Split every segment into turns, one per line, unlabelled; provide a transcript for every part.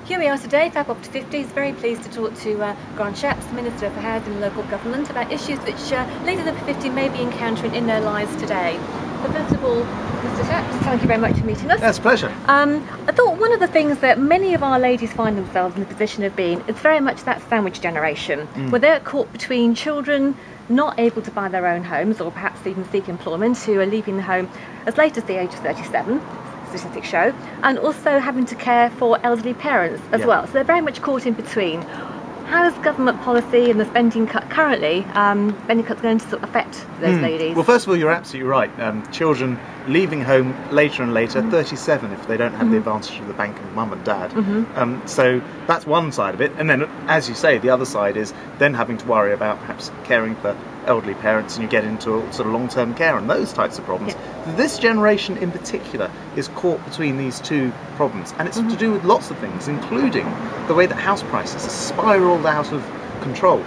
Here we are today, Fab Up to 50 is very pleased to talk to Shapps, Minister for Housing and Local Government, about issues which ladies over 50 may be encountering in their lives today. So first of all, Mr Shapps, thank you very much for meeting us.
That's a pleasure.
I thought one of the things that many of our ladies find themselves in the position of being is very much that sandwich generation, where they're caught between children not able to buy their own homes or perhaps even seek employment, who are leaving the home as late as the age of 37. Statistics show, and also having to care for elderly parents as well. So they're very much caught in between. How is government policy and the spending cut currently, spending cuts going to sort of affect those ladies?
Well, first of all, you're absolutely right. Children leaving home later and later, 37 if they don't have the advantage of the bank of mum and dad. So that's one side of it. And then, as you say, the other side is then having to worry about perhaps caring for elderly parents, and you get into sort of long-term care and those types of problems. This generation in particular is caught between these two problems, and it's to do with lots of things, including the way that house prices are spiraled out of control.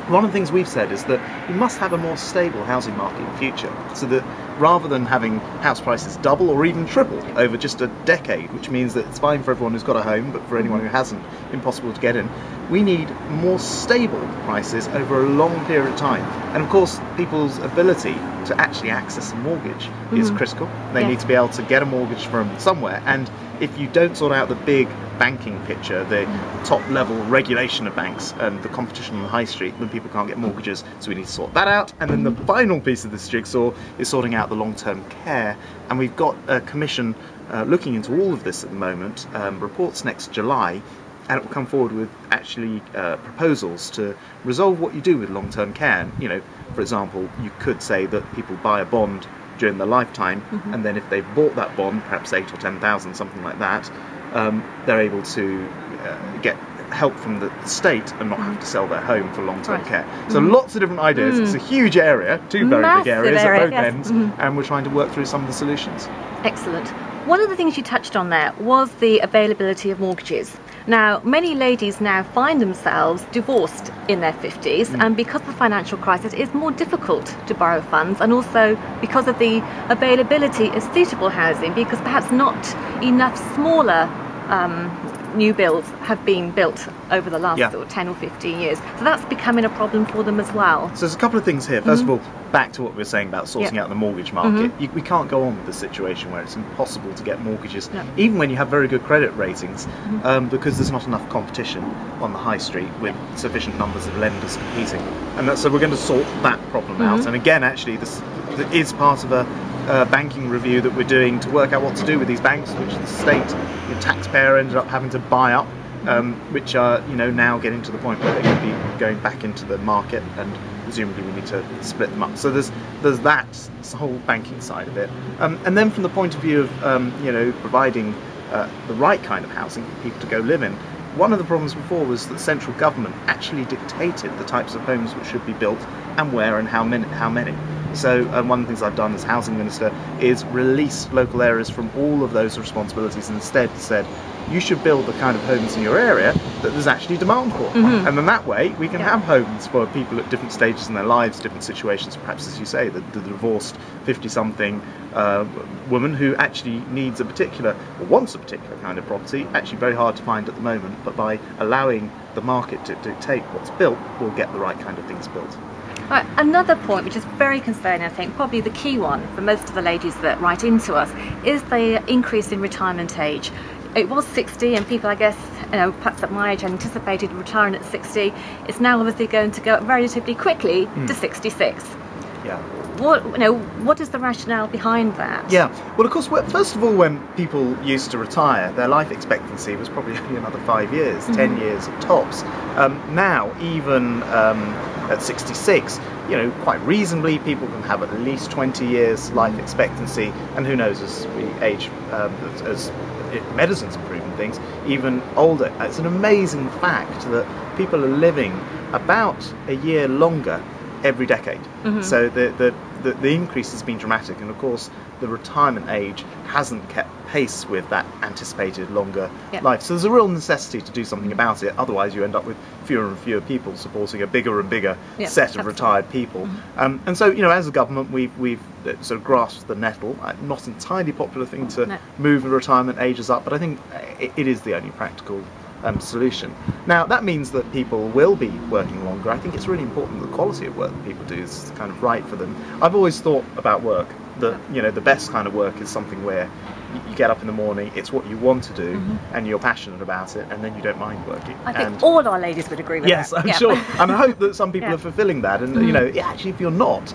One of the things we've said is that we must have a more stable housing market in the future, so that rather than having house prices double or even triple over just a decade, which means that it's fine for everyone who's got a home, but for anyone who hasn't, impossible to get in, we need more stable prices over a long period of time. And of course, people's ability to actually access a mortgage is critical. They need to be able to get a mortgage from somewhere, and if you don't sort out the big banking picture, the top level regulation of banks and the competition on the high street, then people can't get mortgages. So we need to sort that out. And then the final piece of this jigsaw is sorting out the long-term care. And we've got a commission looking into all of this at the moment, reports next July, and it will come forward with actually proposals to resolve what you do with long-term care. You know, for example, you could say that people buy a bond during their lifetime, and then if they've bought that bond, perhaps 8 or 10,000, something like that, they're able to get help from the state and not have to sell their home for long-term care. So lots of different ideas. It's a huge area, two very big areas at both ends, and we're trying to work through some of the solutions.
Excellent. One of the things you touched on there was the availability of mortgages. Now, many ladies now find themselves divorced in their 50s, and because of the financial crisis, it's more difficult to borrow funds, and also because of the availability of suitable housing, because perhaps not enough smaller new builds have been built over the last sort of 10 or 15 years. So that's becoming a problem for them as well.
So there's a couple of things here. First of all, back to what we were saying about sorting out the mortgage market. We can't go on with the situation where it's impossible to get mortgages, even when you have very good credit ratings, because there's not enough competition on the high street with sufficient numbers of lenders competing. And so we're going to sort that problem out. And again, actually, this is part of a banking review that we're doing to work out what to do with these banks, which the state, the taxpayer, ended up having to buy up, which are now getting to the point where they could be going back into the market, and presumably we need to split them up. So there's that whole banking side of it, and then from the point of view of providing the right kind of housing for people to go live in. One of the problems before was that central government actually dictated the types of homes which should be built and where and how many. So one of the things I've done as housing minister is release local areas from all of those responsibilities, and instead said, you should build the kind of homes in your area that there's actually demand for. And then that way we can have homes for people at different stages in their lives, different situations, perhaps, as you say, the divorced 50-something woman who actually needs a particular, or wants a particular kind of property, actually very hard to find at the moment, but by allowing the market to dictate what's built, we'll get the right kind of things built.
Right, another point which is very concerning, I think, probably the key one for most of the ladies that write into us, is the increase in retirement age. It was 60, and people, I guess, perhaps at my age, anticipated retiring at 60. It's now obviously going to go up relatively quickly to 66.
Yeah.
What is the rationale behind that?
Yeah, well, of course, first of all, when people used to retire, their life expectancy was probably only another 5 years, 10 years at tops. Now, even at 66, quite reasonably, people can have at least 20 years life expectancy, and who knows, as we age, as medicine's improving things, even older. It's an amazing fact that people are living about a year longer every decade. So the increase has been dramatic, and of course the retirement age hasn't kept pace with that anticipated longer life. So there's a real necessity to do something about it, otherwise you end up with fewer and fewer people supporting a bigger and bigger set of retired people. And so, as a government, we've sort of grasped the nettle. Not entirely popular thing to move the retirement ages up, but I think it is the only practical solution. Now that means that people will be working longer. I think it's really important that the quality of work that people do is kind of right for them. I've always thought about work that, you know, the best kind of work is something where you get up in the morning, it's what you want to do, and you're passionate about it, and then you don't mind working.
I think all our ladies would agree with
yes,
that.
I'm sure. And I hope that some people are fulfilling that. And you know, actually, if you're not,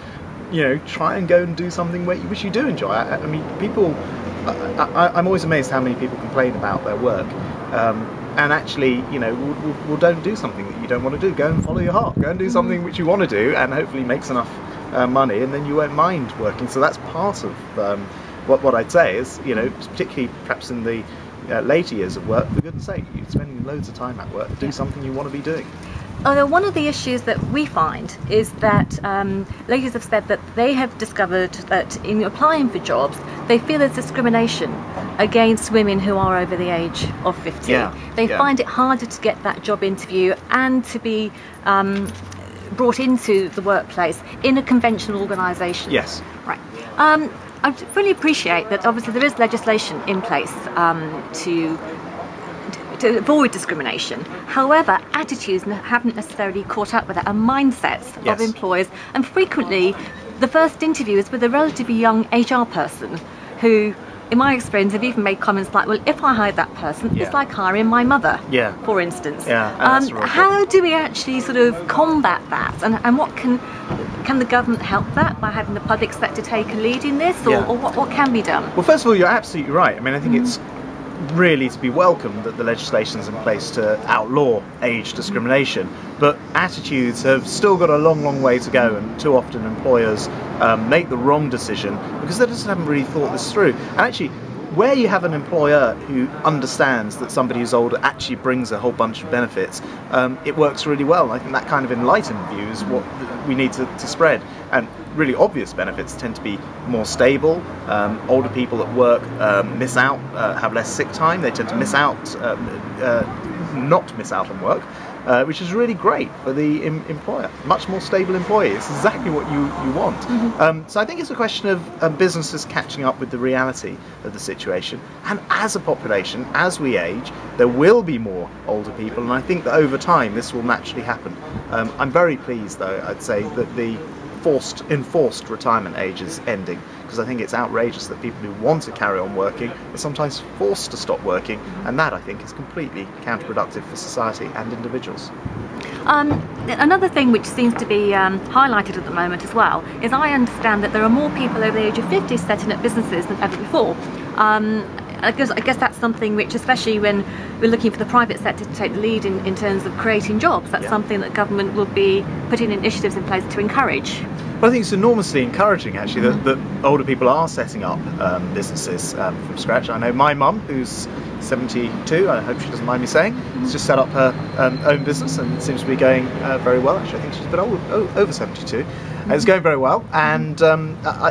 you know, try and go and do something which you do enjoy. I mean, people. I'm always amazed how many people complain about their work. And actually, you know, well, don't do something that you don't want to do. Go and follow your heart. Go and do something which you want to do, and hopefully makes enough money, and then you won't mind working. So that's part of what I'd say is, you know, particularly perhaps in the later years of work, for goodness sake, you're spending loads of time at work. Do something you want to be doing.
Although one of the issues that we find is that ladies have said that they have discovered that in applying for jobs, they feel there's discrimination against women who are over the age of 50. They find it harder to get that job interview and to be brought into the workplace in a conventional organisation.
Yes.
Right. I fully appreciate that obviously there is legislation in place to avoid discrimination. However, attitudes haven't necessarily caught up with that, and mindsets of employers. And frequently, the first interview is with a relatively young HR person who, in my experience, have even made comments like, well, if I hired that person, it's like hiring my mother, for instance. How do we actually sort of combat that? And what can the government help that by having the public sector take a lead in this, or what can be done?
Well, first of all, you're absolutely right. I mean, I think it's really to be welcomed that the legislation is in place to outlaw age discrimination, but attitudes have still got a long way to go, and too often employers make the wrong decision because they just haven't really thought this through. And actually, where you have an employer who understands that somebody who's older actually brings a whole bunch of benefits, it works really well. I think that kind of enlightened view is what we need to spread. And really obvious benefits tend to be more stable. Older people at work miss out, have less sick time. They tend to miss out, not miss out on work, which is really great for the employer. Much more stable employee. It's exactly what you want. So I think it's a question of businesses catching up with the reality of the situation. And as a population, as we age, there will be more older people, and I think that over time this will naturally happen. I'm very pleased, though, I'd say, that the enforced retirement age is ending, because I think it's outrageous that people who want to carry on working are sometimes forced to stop working, and that, I think, is completely counterproductive for society and individuals.
Another thing which seems to be highlighted at the moment as well is I understand that there are more people over the age of 50 setting up businesses than ever before. I guess that's something which, especially when we're looking for the private sector to take the lead in terms of creating jobs, that's something that government will be putting initiatives in place to encourage.
Well, I think it's enormously encouraging, actually, that older people are setting up businesses from scratch. I know my mum, who's 72, I hope she doesn't mind me saying, has just set up her own business, and it seems to be going very well. Actually, I think she's a bit over 72. It's going very well, and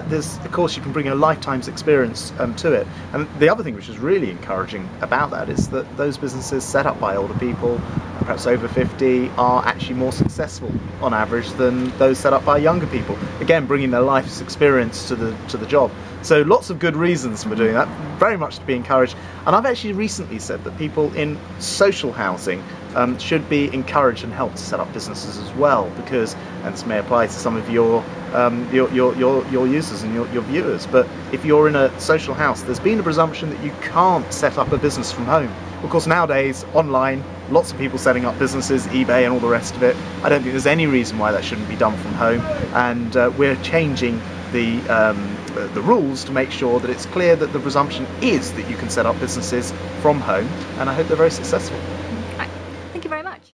there's, of course, you can bring a lifetime's experience to it. And the other thing which is really encouraging about that is that those businesses set up by older people, perhaps over 50, are actually more successful on average than those set up by younger people. Again, bringing their life's experience to the job. So lots of good reasons for doing that, very much to be encouraged. And I've actually recently said that people in social housing should be encouraged and helped to set up businesses as well, because, and this may apply to some of your users and your viewers, but if you're in a social house, there's been a presumption that you can't set up a business from home. Of course, nowadays, online, lots of people setting up businesses, eBay and all the rest of it. I don't think there's any reason why that shouldn't be done from home, and we're changing the rules to make sure that it's clear that the presumption is that you can set up businesses from home, and I hope they're very successful.
Thank you very much.